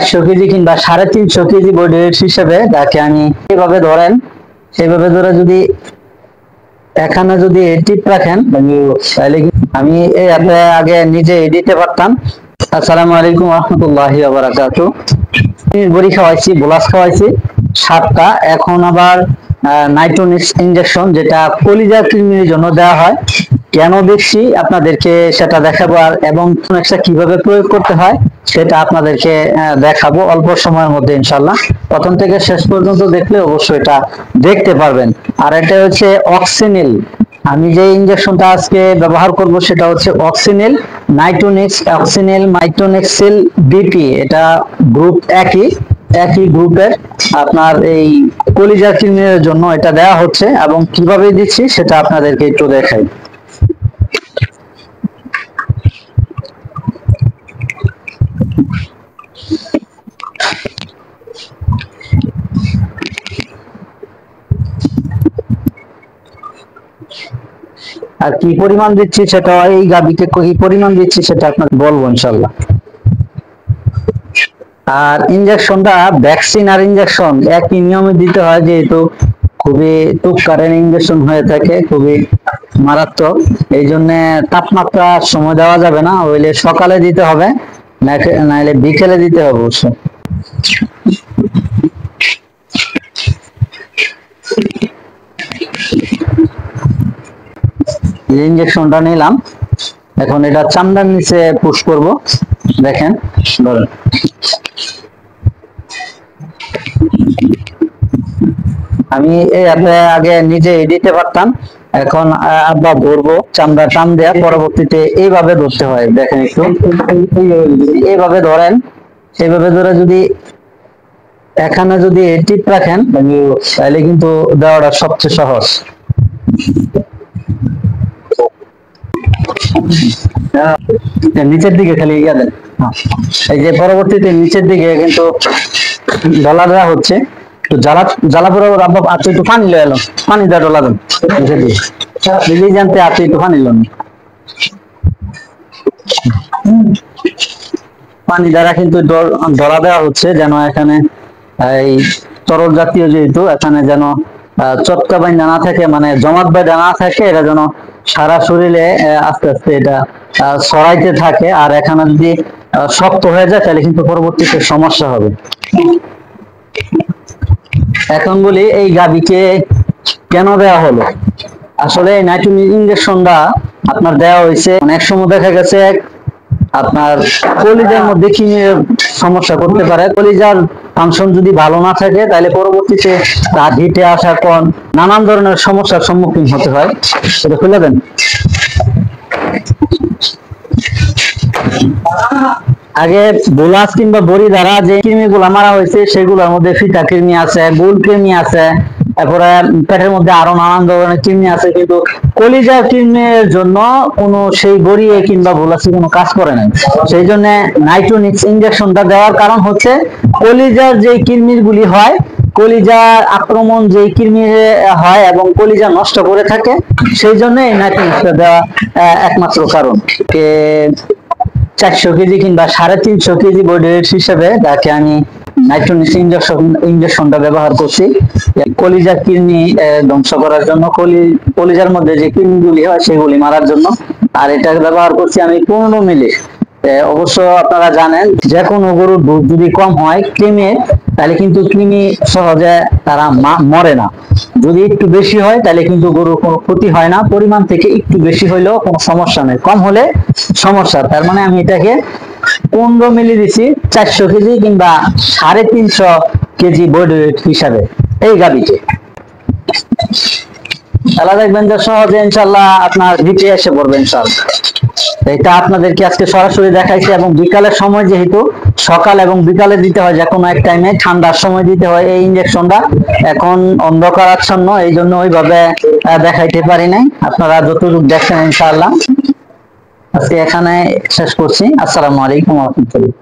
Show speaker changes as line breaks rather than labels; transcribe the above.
400 KG কিংবা 350 KG body weight হিসেবে যাকে আমি এইভাবে ধরেন, এইভাবে ধরে যদি এখানে যদি টিপ রাখেন তাহলে আমি এই আগে নিজে দিতে পারতাম। আসসালামু আলাইকুম রহমতুল্লাহি ওয়া বারাকাতুহু। বড়ি খাওয়াইছি, বোলাস খাওয়াইছি 7টা। এখন আবার নাইট্রোনিক্স ইনজেকশন, যেটা কলিজা কৃমির জন্য দেওয়া হয়। কেন দিচ্ছি আপনাদেরকে সেটা দেখাবো, আর এবং কিভাবে প্রয়োগ করতে হয় সেটা আপনাদেরকে দেখাবো অল্প সময়ের মধ্যে ইনশাল্লাহ। প্রথম থেকে শেষ পর্যন্ত দেখলে অবশ্যই এটা দেখতে পারবেন। আর এটা হচ্ছে অক্সিনিল। আমি যে ইনজেকশনটা আজকে ব্যবহার করব সেটা হচ্ছে অক্সিনিল নাইট্রোনিক্স, অক্সিনিল নাইট্রোনিক্সিল বিপি। এটা গ্রুপ একই গ্রুপের। আপনার এই কলিজা কৃমির জন্য এটা দেওয়া হচ্ছে, এবং কিভাবে দিচ্ছি সেটা আপনাদেরকে একটু দেখাই। আর কি পরিমাণ দিচ্ছি সেটা, এই গাবিকে কি পরিমাণ দিচ্ছি সেটা আপনাকে বলবো ইনশাল্লাহ। আর ইনজেকশনটা ভ্যাকসিন আর ইনজেকশন একই নিয়মে দিতে হয়, যেহেতু খুবই তুপকারের ইনজেকশন হয়ে থাকে, খুবই মারাত্মক। এই জন্য তাপমাত্রা সময় দেওয়া যাবে না, হইলে সকালে দিতে হবে, নাইলে বিকেলে দিতে হবে অবশ্য। ইনজেকশনটা নিলাম, এখন এটা চামড়ার নিচে পুশ করব। দেখেন, ধরেন আমি এই আগে নিজে দিতে পারতাম, এখন আব্বা ধরবো, চামড়া টান দেয়া, পরবর্তীতে এইভাবে ধরতে হয়। দেখেন একটু, এইভাবে ধরেন, এইভাবে ধরে যদি এখানে যদি টিপ রাখেন তাহলে কিন্তু দেওয়াটা সবচেয়ে সহজ। নিচের দিকে খালি ইয়া দেন, এই যে পরবর্তীতে নিচের দিকে কিন্তু ডলা দেওয়া হচ্ছে। তো জ্বালা বরাবর আব্বা আপনি একটু পানি লয়ে এলো, পানি দেওয়া ডলা দেন নিচের দিকে, দিদি জানতে আপনি একটু পানি লন। পানি দ্বারা কিন্তু ডলা দেওয়া হচ্ছে, যেন এখানে এই তরল জাতীয়, যেহেতু এখানে যেন চটকা বাইন্দা না থাকে, মানে জমাট বাইন্দা না থাকে, এটা যেন সারা শরীরে আস্তে আস্তে এটা ছড়াইতে থাকে। আর এখানে যদি শক্ত হয়ে যায় তাহলে কিন্তু পরবর্তীতে সমস্যা হবে। এখন বলি এই গাবিকে কেন দেওয়া হলো। আসলে নাইট্রোনিক ইনজেকশনটা আপনার দেওয়া হয়েছে, অনেক সময় দেখা গেছে আপনার কলিজার মধ্যে কি সমস্যা করতে পারে। কলিজার ফাংশন যদি ভালো না থাকে তাহলে পরবর্তীতে তার হিটে আসা কোন নানান ধরনের সমস্যার সম্মুখীন হতে হয়। সেটা খুলে দেন। আগে বোলাস কিংবা বড়ি দ্বারা যে কৃমিগুলো মারা হয়েছে সেগুলোর মধ্যে ফিটা কৃমি আছে, গোল কৃমি আছে, তারপরে পেটের মধ্যে আরো নানান ধরনের কৃমি আছে, কিন্তু কলিজা কৃমির জন্য কোনো সেই বড়ি কিংবা বোলাসে কোনো কাজ করে না। সেই জন্য নাইট্রোনিক্স ইনজেকশনটা দেওয়ার কারণ হচ্ছে কলিজার যে কৃমিগুলি হয়, কলিজার আক্রমণ যে কৃমি হয় এবং কলিজা নষ্ট করে থাকে, সেই জন্য এই নাইট্রোনিক্সটা দেওয়া একমাত্র কারণ। 400 কেজি কিংবা 350 কেজি বডি ওয়েট হিসেবে যাকে আমি নাইট্রোনিক্স ইনজেকশনটা ব্যবহার করছি কলিজার কৃমি ধ্বংস করার জন্য, কলিজার মধ্যে যে কৃমিগুলি হয় সেগুলি মারার জন্য। আর এটা ব্যবহার করছি আমি 15 মিলি। অবশ্য আপনারা জানেন যে কোনো গরুর দুধ যদি কম হয় কৃমি, তাহলে কিন্তু কৃমি সহজে তারা মরে না। যদি একটু বেশি হয় তাহলে কিন্তু গরুর কোনো ক্ষতি হয় না, পরিমাণ থেকে একটু বেশি হইলেও কোনো সমস্যা নেই, কম হলে সমস্যা। তার মানে আমি এটাকে 15 মিলি দিচ্ছি 400 কেজি কিংবা 350 কেজি বডি ওয়েট হিসাবে এই গাবিতে। তাহলে দেখবেন যে সহজে ইনশাল্লাহ আপনার হিটে এসে পড়বে ইনশাল্লাহ। এটা আপনাদেরকে আজকে সরাসরি দেখাইছি, এবং বিকালের সময়, যেহেতু সকাল এবং বিকালে দিতে হয়, যে কোনো এক টাইমে ঠান্ডার সময় দিতে হয় এই ইনজেকশনটা। এখন অন্ধকার আচ্ছন্ন, এই জন্য ওইভাবে দেখাইতে পারি নাই। আপনারা যতটুকু দেখছেন ইনশাআল্লাহ। আজকে এখানে শেষ করছি। আসসালামু আলাইকুম ওয়া রাহমাতুল্লাহ।